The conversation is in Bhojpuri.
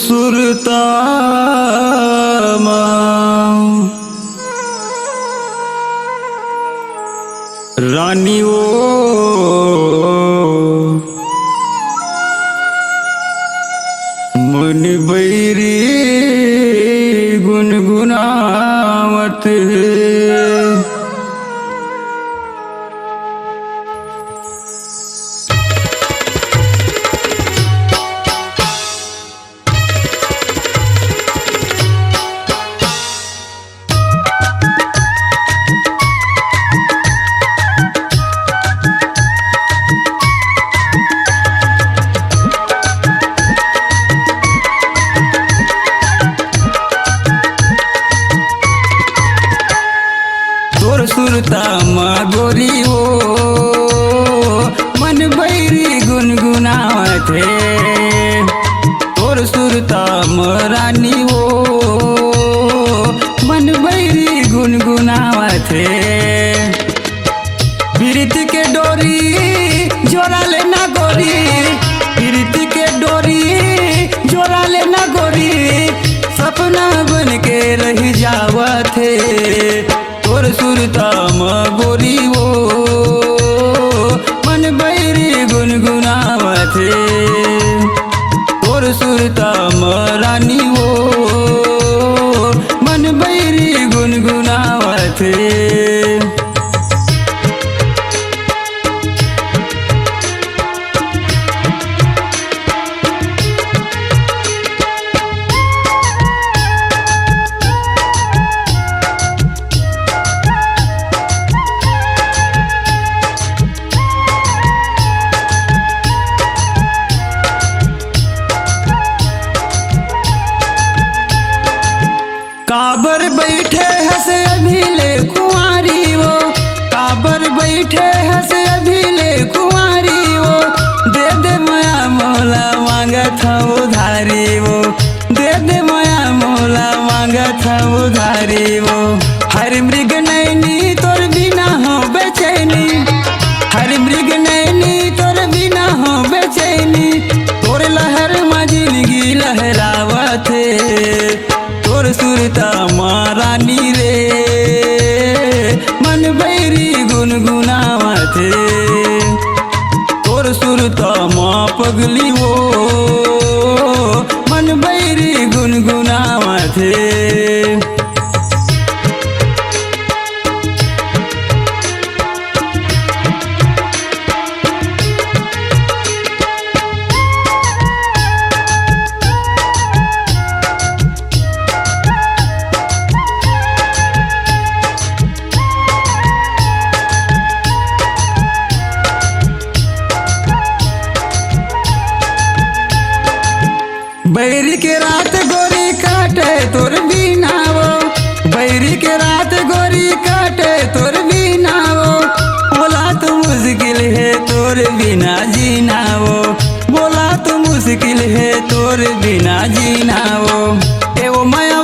सुरता रानी वो मन बैरी गुनगुनावत तोर सुरता गोरी वो मन बैरी गुनगुनावत है। तोर सुरता रानी वो मन बैरी गुनगुनावत है। प्रीति के डोरी जोड़ा लेना गोरी, प्रीति के डोरी जोड़ा लेना गोरी, सपना बन के रह जावत है। तोर सुरता गोरी वो मन बैरी गुनगुनावत है। तोर सुरता रानी वो मन बैरी गुनगुनावत है। काबर बैठे हंसे अभी ले कुंवारी वो, काबर बैठे हंसे अभी ले कुंवारी वो, दे दे माया मौला मांगत उधारी वो, दे दे माया मौला मांगत उधारी वो। हर मृग नैनी तोर बिना हो बेचैनी, हर मृग नैनी तोर बिना हो बेचैनी, तोर लहर में जिंदगी लहरावत है। तोर सुरता रानी रे मन बैरी गुनगुनावत है। तोर सुरता पगली वो मन बैरी गुनगुनावत है। बैरी के रात गोरी काटे तोर बिना वो, बैरी के रात गोरी काटे तोर बिना वो, बोला तो मुश्किल है तोर बिना जीना वो, बोला तो मुश्किल है तोर बिना जीना वो। ए वो माया